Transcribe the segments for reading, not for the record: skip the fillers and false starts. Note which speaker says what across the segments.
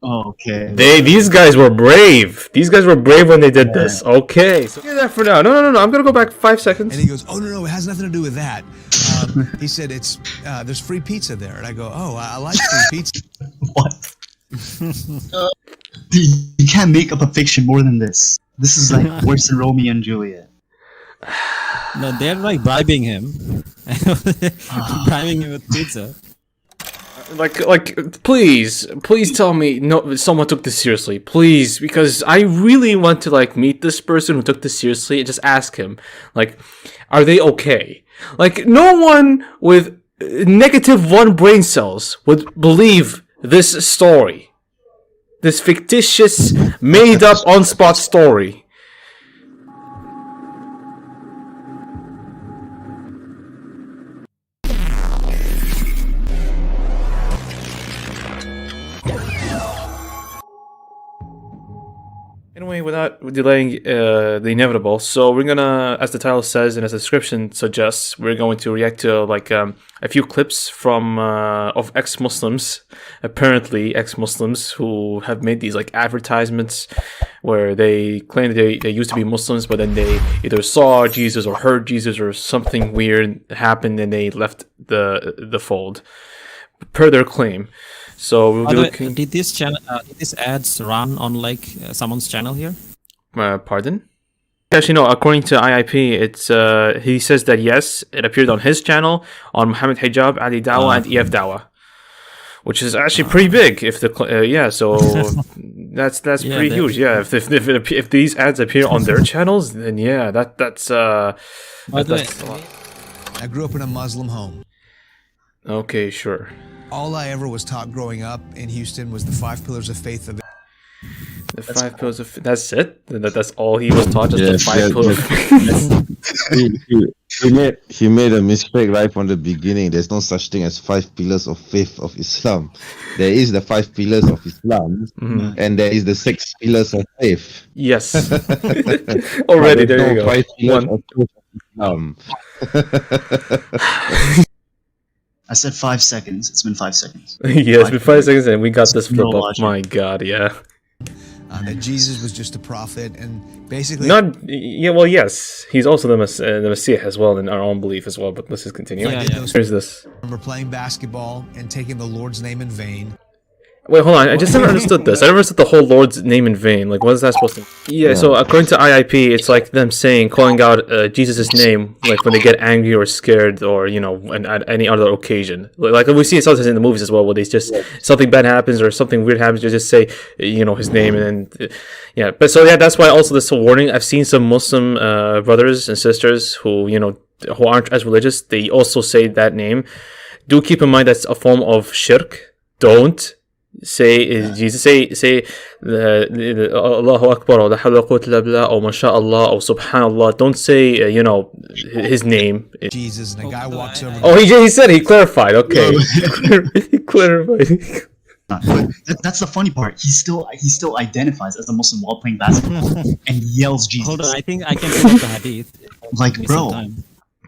Speaker 1: Okay.
Speaker 2: These guys were brave. These guys were brave when they did this. Okay, so do that for now. No. I'm gonna go back 5 seconds.
Speaker 3: And he goes, "Oh no, it has nothing to do with that." He said, "It's there's free pizza there," and I go, "Oh, I like free pizza."
Speaker 1: What? You can't make up a fiction more than this. This is like worse than Romeo and Juliet.
Speaker 4: No, they're like bribing him. Bribing him with pizza.
Speaker 2: Like, please tell me no, someone took this seriously, please, because I really want to like meet this person who took this seriously and just ask him, like, are they okay? Like, no one with -1 brain cells would believe this story, this fictitious, made-up, on-spot story. Anyway, without delaying the inevitable, so we're gonna, as the title says and as the description suggests, we're going to react to like a few clips from of ex-Muslims, apparently ex-Muslims who have made these like advertisements where they claim that they used to be Muslims, but then they either saw Jesus or heard Jesus or something weird happened and they left the fold, per their claim. So we'll be looking.
Speaker 4: Did this ads run on like someone's channel here?
Speaker 2: Pardon? Actually, no. According to IIP, it's he says that yes, it appeared on his channel, on Muhammad Hijab, Ali Dawa, and EF Dawa, which is actually pretty big. If the yeah, so that's pretty huge. Yeah, if these ads appear on their channels, then yeah, that's a lot.
Speaker 3: I grew up in a Muslim home.
Speaker 2: Okay, sure.
Speaker 3: All I ever was taught growing up in Houston was the 5 pillars of faith of
Speaker 2: The 5 pillars of that's it. That's all he was taught. Just the 5 pillars.
Speaker 5: He made a mistake right from the beginning. There's no such thing as 5 pillars of faith of Islam. There is the 5 pillars of Islam, and there is the 6 pillars of faith.
Speaker 2: Yes. Already, there you go.
Speaker 5: 5 pillars of Islam.
Speaker 1: I said 5 seconds. It's been 5 seconds.
Speaker 2: Yeah, it's been 5 seconds and we got this flip up. My God, yeah.
Speaker 3: That Jesus was just a prophet and basically...
Speaker 2: Well, yes. He's also the Messiah as well in our own belief as well, but let's just continue. Here's this.
Speaker 3: I remember playing basketball and taking the Lord's name in vain.
Speaker 2: Wait, hold on. I just never understood this. I never understood the whole Lord's name in vain. Like, what is that supposed to... Yeah, so according to IIP, it's like them calling out Jesus' name, like when they get angry or scared or, you know, at any other occasion. Like we see it sometimes in the movies as well, where they just, something bad happens or something weird happens, they just say, you know, his name and then... Yeah, but so yeah, that's why also this warning. I've seen some Muslim brothers and sisters who, you know, who aren't as religious, they also say that name. Do keep in mind that's a form of shirk. Don't say Jesus, say Allahu Akbar or la hawla wa quwwata illa billah or mashallah or subhanallah. Don't say you know his name.
Speaker 3: Jesus, and a guy walks over.
Speaker 2: Oh, he said, he clarified. Okay, he clarified.
Speaker 1: That's the funny part. He still identifies as a Muslim while playing basketball and yells Jesus.
Speaker 4: Hold on, I think I can pull up the hadith.
Speaker 1: Like, bro,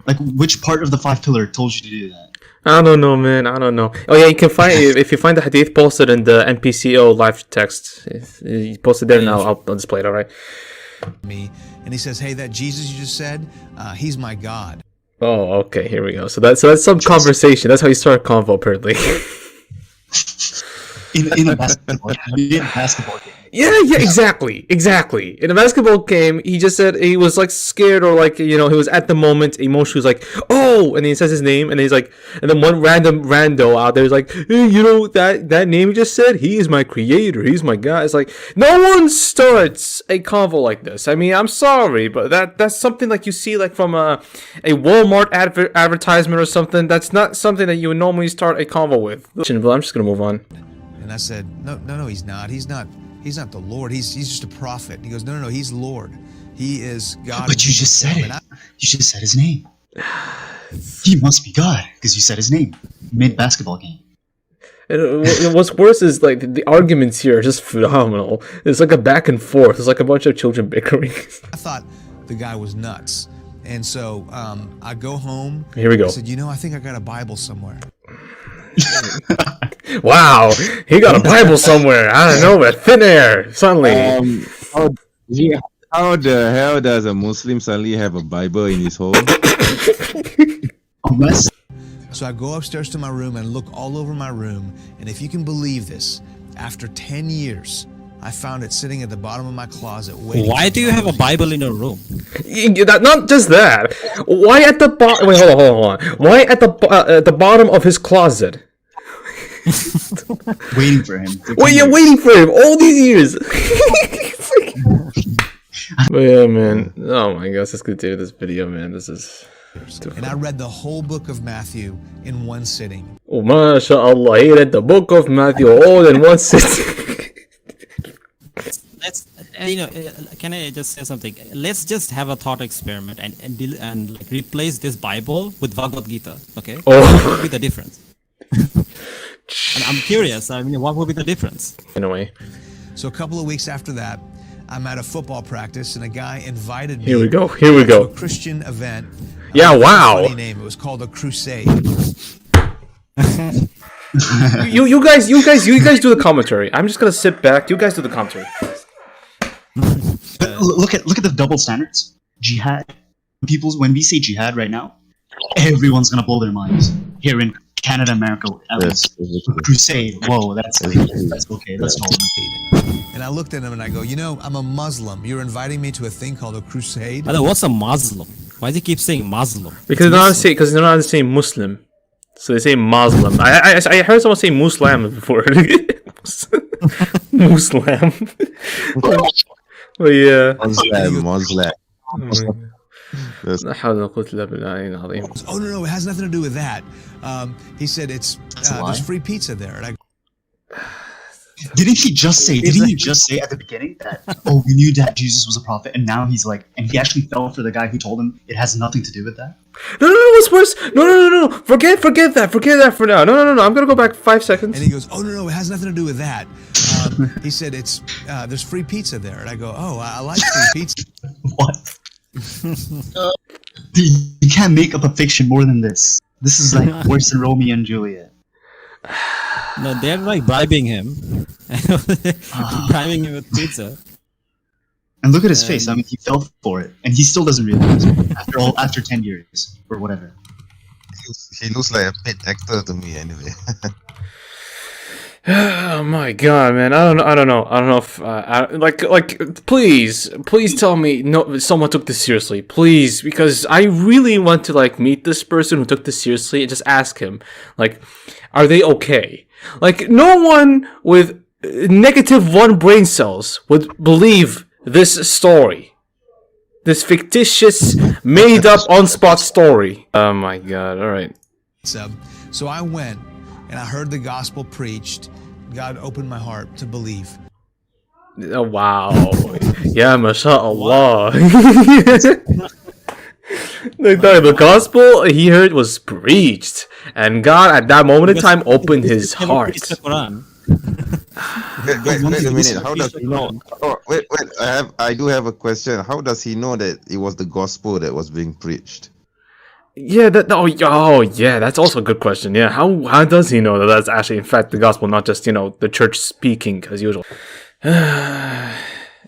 Speaker 1: like which part of the 5 pillar told you to do that?
Speaker 2: I don't know, man. I don't know. Oh yeah, you can find if you find the hadith posted in the NPCO live text. He posted there now. I'll display it. All right.
Speaker 3: Me and he says, "Hey, that Jesus you just said, he's my God."
Speaker 2: Oh, okay. Here we go. So that's some conversation. That's how you start a convo, apparently.
Speaker 1: in a basketball game.
Speaker 2: Yeah, exactly. In a basketball game, he just said he was like scared or like, you know, he was at the moment emotionally was like, oh, and he says his name and he's like, and then one random rando out there is like, hey, you know that name you just said, he is my creator, he's my God. It's like, no one starts a convo like this. I mean, I'm sorry, but that's something like you see like from a Walmart advertisement or something. That's not something that you would normally start a convo with. But I'm just gonna move on.
Speaker 3: And I said, no, he's not. He's not the Lord. He's just a prophet. And he goes, no, he's Lord. He is God.
Speaker 1: But you just said it. You just said his name. He must be God because you said his name mid-basketball game.
Speaker 2: And what's worse is like the arguments here are just phenomenal. It's like a back and forth. It's like a bunch of children bickering.
Speaker 3: I thought the guy was nuts. And so I go home.
Speaker 2: Here we go.
Speaker 3: I said, I think I got a Bible somewhere.
Speaker 2: Wow, he got a Bible somewhere. I don't know, at thin air suddenly.
Speaker 5: How, yeah, how the hell does a Muslim suddenly have a Bible in his home?
Speaker 1: Unless
Speaker 3: So I go upstairs to my room and look all over my room, and if you can believe this, after 10 years, I found it sitting at the bottom of my closet waiting.
Speaker 4: Why do you have a Bible in your room?
Speaker 2: Not just that. Why at the bottom? Wait, hold on. Why at the bottom of his closet?
Speaker 1: waiting for him.
Speaker 2: Wait, you're waiting for him all these years. But yeah, man. Oh my gosh, let's continue this video, man. This is.
Speaker 3: And I read the whole book of Matthew in one sitting.
Speaker 2: Oh, mashallah, he read the book of Matthew all in one sitting.
Speaker 4: Let's, can I just say something? Let's just have a thought experiment and like replace this Bible with Bhagavad Gita. Okay.
Speaker 2: Oh.
Speaker 4: What would be the difference? And I'm curious. I mean, what would be the difference?
Speaker 2: In a way.
Speaker 3: So a couple of weeks after that, I'm at a football practice, and a guy invited me.
Speaker 2: Here we go.
Speaker 3: To a Christian event.
Speaker 2: Yeah, wow.
Speaker 3: Funny name. It was called a crusade.
Speaker 2: you guys do the commentary. I'm just gonna sit back. You guys do the commentary.
Speaker 1: But look at the double standards. Jihad. When we say jihad right now, everyone's gonna blow their minds. Here in Canada, America, at least. Crusade. Whoa, that's okay. That's all.
Speaker 3: And I looked at him and I go, I'm a Muslim. You're inviting me to a thing called a crusade?
Speaker 4: But what's a Muslim? Why do you keep saying Muslim?
Speaker 2: Because they're not saying Muslim, so they say Muslim. I heard someone say Muslim before. Muslim. But yeah.
Speaker 5: Muslim.
Speaker 3: Oh no, it has nothing to do with that. He said there's free pizza there. And
Speaker 1: Didn't he just say at the beginning that we knew that Jesus was a prophet, and now he's like, and he actually fell for the guy who told him it has nothing to do with that?
Speaker 2: No, what's worse? No. Forget that for now. No. I'm gonna go back 5 seconds.
Speaker 3: And he goes, oh no, it has nothing to do with that. He said there's free pizza there, and I go, oh, I like free pizza.
Speaker 1: What? You can't make up a fiction more than this. This is like worse than Romeo and Juliet.
Speaker 4: No, they're like bribing him. Bribing him with pizza.
Speaker 1: And look at his face. I mean, he fell for it, and he still doesn't realize after 10 years or whatever.
Speaker 5: He looks like a paid actor to me, anyway.
Speaker 2: Oh my god, man! I don't know if please tell me someone took this seriously, please, because I really want to meet this person who took this seriously and just ask him, are they okay? No one with -1 brain cells would believe this story, this fictitious, made up on spot story. Oh my god! All right.
Speaker 3: So I went. And I heard the gospel preached. God opened my heart to believe.
Speaker 2: Oh, wow. Yeah, mashallah. The gospel he heard was preached. And God, at that moment in time, opened his heart.
Speaker 5: Wait a minute. How does he know? Oh, wait. I do have a question. How does he know that it was the gospel that was being preached?
Speaker 2: Yeah, yeah, that's also a good question. Yeah, how does he know that that's actually in fact the gospel, not just the church speaking as usual?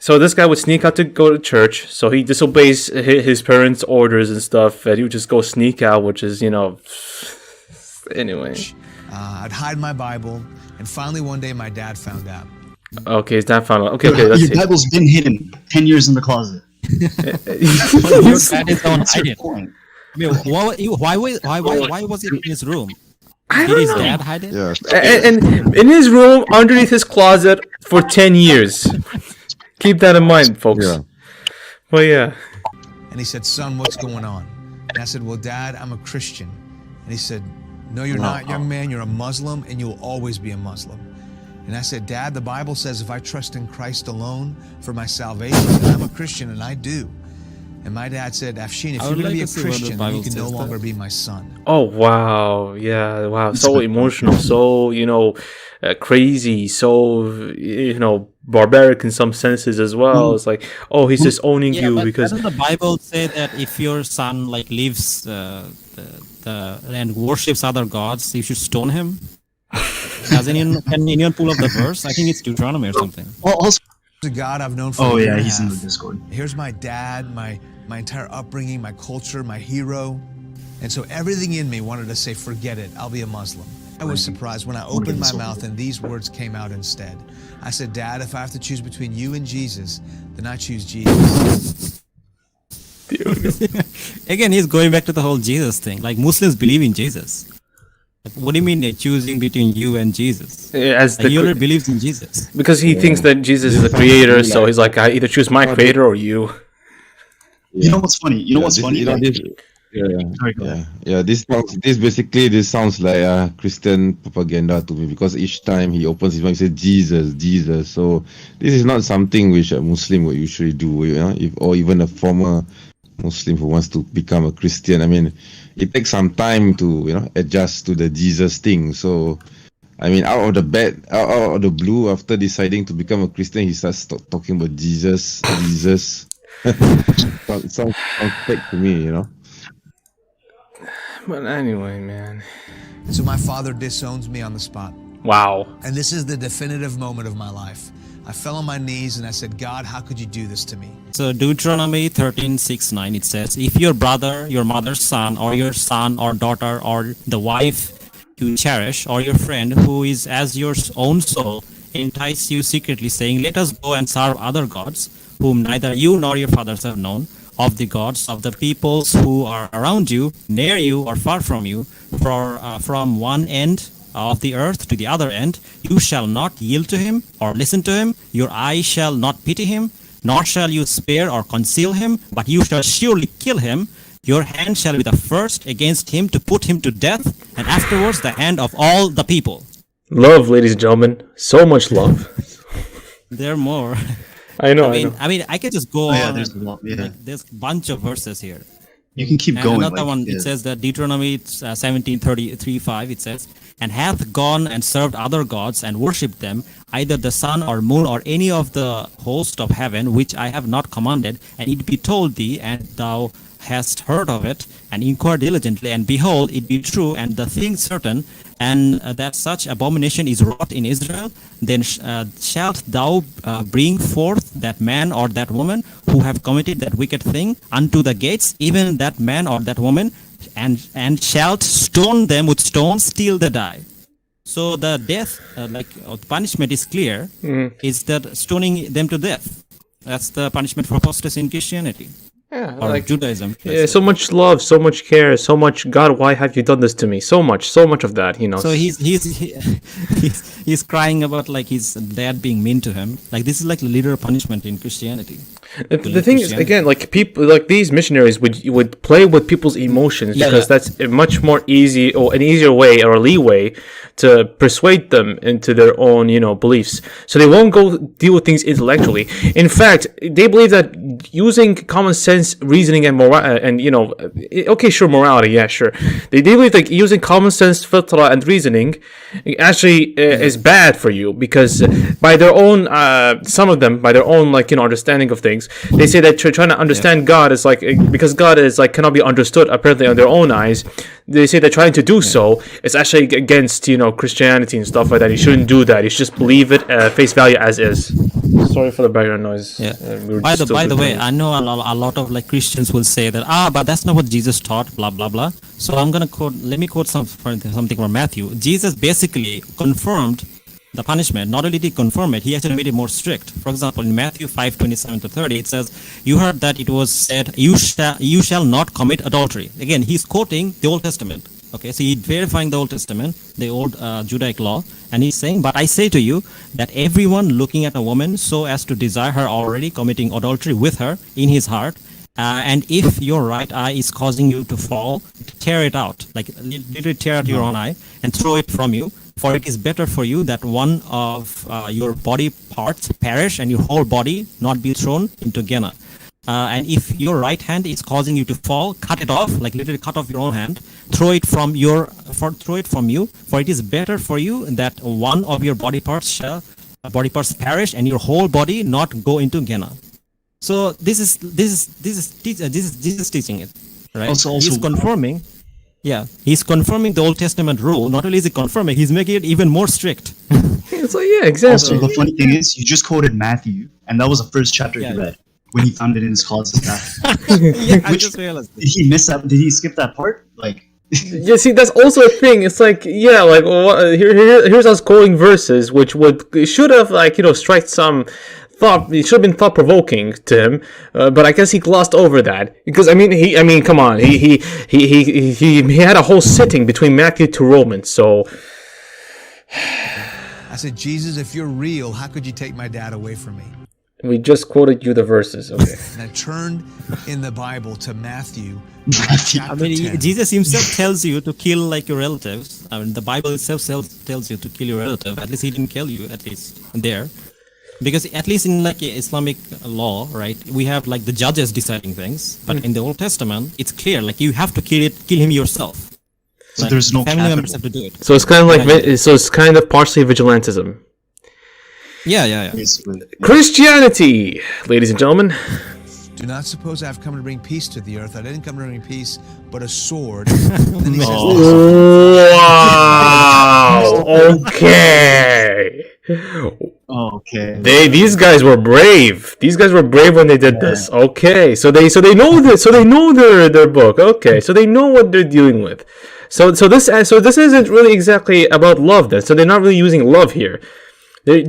Speaker 2: So this guy would sneak out to go to church, so he disobeys his parents' orders and stuff, and he would just go sneak out, which is anyway.
Speaker 3: I'd hide my Bible, and finally one day my dad found out.
Speaker 2: Okay, his dad found out. Okay, let's see.
Speaker 1: Your Bible's been hidden 10 years in the closet.
Speaker 4: Your dad is on hiding. I mean, why was it in his room? Did his dad hide it?
Speaker 5: Yeah.
Speaker 2: And in his room, underneath his closet, for 10 years. Keep that in mind, folks.
Speaker 5: Yeah.
Speaker 2: Well, yeah.
Speaker 3: And he said, son, what's going on? And I said, well, Dad, I'm a Christian. And he said, no, you're not, young man. You're a Muslim, and you'll always be a Muslim. And I said, Dad, the Bible says if I trust in Christ alone for my salvation, then I'm a Christian, and I do. And my dad said, Afshin, if you're going to be a Christian, then you can no longer be my son.
Speaker 2: Oh, wow. Yeah, wow. So emotional, so, crazy, so, barbaric in some senses as well. It's like, oh, he's just owning you because...
Speaker 4: Doesn't the Bible say that if your son, leaves the and worships other gods, you should stone him. Can anyone pull up the verse? I think it's Deuteronomy or something.
Speaker 1: Also,
Speaker 3: The God I've known for
Speaker 1: oh
Speaker 3: a year
Speaker 1: yeah,
Speaker 3: and a
Speaker 1: he's in
Speaker 3: half.
Speaker 1: the Discord.
Speaker 3: Here's my dad, my entire upbringing, my culture, my hero. And so everything in me wanted to say, forget it, I'll be a Muslim. I was surprised when I opened my mouth and these words came out instead. I said, Dad, if I have to choose between you and Jesus, then I choose Jesus.
Speaker 4: Again, he's going back to the whole Jesus thing. Like Muslims believe in Jesus. Like, what do you mean choosing between you and Jesus?
Speaker 2: As
Speaker 4: Like, he already believes in Jesus.
Speaker 2: because he thinks that Jesus is the creator, so he's like, I either choose my creator or you.
Speaker 1: You know what's funny? You know what's funny?
Speaker 5: This sounds like Christian propaganda to me, because each time he opens his mouth, he says Jesus, Jesus. So this is not something which a Muslim would usually do, or even a former Muslim who wants to become a Christian. I mean, it takes some time to adjust to the Jesus thing. So, I mean, out of the blue, after deciding to become a Christian, he starts talking about Jesus. It sounds fake to me,
Speaker 2: But anyway, man.
Speaker 3: So my father disowns me on the spot.
Speaker 2: Wow.
Speaker 3: And this is the definitive moment of my life. I fell on my knees and I said, God, how could you do this to me?
Speaker 4: So Deuteronomy 13:6-9, it says, if your brother, your mother's son, or your son or daughter, or the wife you cherish, or your friend who is as your own soul, entice you secretly, saying, let us go and serve other gods, whom neither you nor your fathers have known, of the gods of the peoples who are around you, near you or far from you, from one end of the earth to the other end, you shall not yield to him or listen to him. Your eye shall not pity him, nor shall you spare or conceal him, but you shall surely kill him. Your hand shall be the first against him to put him to death, and afterwards the hand of all the people.
Speaker 2: Love, ladies and gentlemen. So much love.
Speaker 4: There are more.
Speaker 2: I know.
Speaker 4: I mean, I can just go on.
Speaker 1: Yeah, there's a lot. Yeah,
Speaker 4: Like, there's a bunch of verses here.
Speaker 1: you can keep
Speaker 4: And
Speaker 1: going.
Speaker 4: another one, it says that Deuteronomy 17:33-5, it says, and hath gone and served other gods and worshipped them, either the sun or moon or any of the host of heaven, which I have not commanded, and it be told thee, and thou hast heard of it, and inquire diligently, and behold, it be true, and the thing certain, and that such abomination is wrought in Israel, then shalt thou bring forth that man or that woman who have committed that wicked thing unto the gates, even that man or that woman, and shalt stone them with stones till they die. So the death, punishment is clear, is that stoning them to death. That's the punishment for apostasy in Christianity.
Speaker 2: Yeah,
Speaker 4: Or Judaism.
Speaker 2: Yeah, so much love, so much care, so much God, why have you done this to me? So much of that,
Speaker 4: So he's crying about like his dad being mean to him. Like this is like literal punishment in Christianity.
Speaker 2: The thing is, again, like people, like these missionaries would play with people's emotions because that's a much more easy or an easier way or a leeway to persuade them into their own, beliefs. So they won't go deal with things intellectually. In fact, they believe that using common sense, reasoning, and morality, yeah, sure. They believe like using common sense, fitra, and reasoning actually is bad for you because by their own, some of them, by their own understanding of things, they say that trying to understand God is like, because God is like cannot be understood apparently on their own eyes. They say that trying to do so is actually against Christianity and stuff like that. You shouldn't do that. You should just believe it face value as is. Sorry for the background noise.
Speaker 4: Yeah. By the way, I know a lot of like Christians will say that but that's not what Jesus taught. Blah blah blah. So I'm gonna quote. Let me quote something from Matthew. Jesus basically confirmed the punishment. Not only did he confirm it, he actually made it more strict. For example, in Matthew 5:27-30, it says, "You heard that it was said, you shall not commit adultery." Again, he's quoting the Old Testament. Okay, so he's verifying the Old Testament, the old Judaic law, and he's saying, "But I say to you that everyone looking at a woman so as to desire her already committing adultery with her in his heart. And if your right eye is causing you to fall, tear it out, like literally tear out your own eye and throw it from you. For it is better for you that one of your body parts perish and your whole body not be thrown into Gehenna. And if your right hand is causing you to fall, cut it off, like literally cut off your own hand, throw it from you. For it is better for you that one of your body parts perish and your whole body not go into Gehenna." So this is Jesus teaching it, right?
Speaker 1: Also,
Speaker 4: He's confirming. Yeah, he's confirming the Old Testament rule. Not only is he confirming, he's making it even more strict.
Speaker 2: It's like, yeah, exactly.
Speaker 1: Also, the funny thing is, you just quoted Matthew, and that was the first chapter he read when he found it in his closet.
Speaker 4: Yeah, I just realized.
Speaker 1: Did he miss that? Did he skip that part? Like,
Speaker 2: Yeah, see, that's also a thing. It's like, yeah, like here's us quoting verses, which should have like strike some thought. It should have been thought provoking to him, but I guess he glossed over that because I mean, come on, he had a whole sitting between Matthew to Romans, so.
Speaker 3: I said, Jesus, if you're real, how could you take my dad away from me?
Speaker 2: We just quoted you the verses, okay?
Speaker 3: And I turned in the Bible to Matthew.
Speaker 4: I mean, Jesus himself tells you to kill like your relatives. I mean, the Bible itself tells you to kill your relative. At least he didn't kill you, at least there. Because at least in like Islamic law, right, we have like the judges deciding things. But in the Old Testament, it's clear, like you have to kill him yourself.
Speaker 1: so
Speaker 4: Like,
Speaker 1: there's no
Speaker 4: family members
Speaker 1: capital.
Speaker 4: have to do it.
Speaker 2: So it's kind of like, so it's kind of partially vigilantism.
Speaker 4: Yeah.
Speaker 1: Basically.
Speaker 2: Christianity, ladies and gentlemen.
Speaker 3: Do not suppose I have come to bring peace to the earth. I didn't come to bring peace, but a sword. And then he says,
Speaker 2: Wow. Okay.
Speaker 1: Okay.
Speaker 2: These guys were brave. These guys were brave when they did this. Okay. So they know this. So they know their book. Okay. So they know what they're dealing with. So this isn't really exactly about love then. So they're not really using love here. They're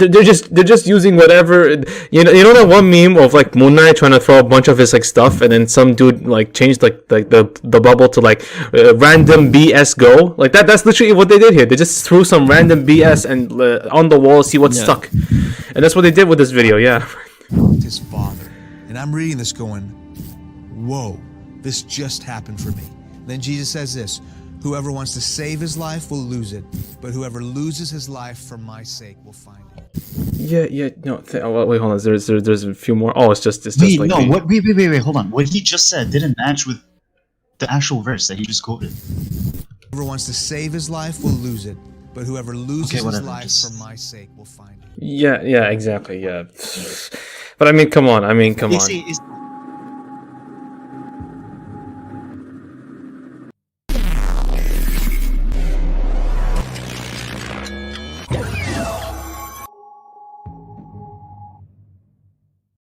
Speaker 2: just using whatever you know that one meme of like Moon Knight trying to throw a bunch of his like stuff and then some dude like changed like the bubble to like random BS go like that. That's literally what they did here. They just threw some random BS and on the wall, see what stuck, and that's what they did with this video. Yeah.
Speaker 3: his father. And I'm reading this going, whoa, this just happened for me. Then Jesus says this, whoever wants to save his life will lose it, but whoever loses his life for my sake will find it.
Speaker 2: Yeah. No, wait, hold on. There's a few more. Oh, it's just
Speaker 1: Wait,
Speaker 2: like
Speaker 1: no, wait, hold on. What he just said didn't match with the actual verse that he just quoted.
Speaker 3: Whoever wants to save his life will lose it, but whoever loses his
Speaker 1: whatever,
Speaker 3: life
Speaker 1: just-
Speaker 3: for my sake will find it.
Speaker 2: Yeah, exactly. Yeah. But I mean, come on.
Speaker 1: They say,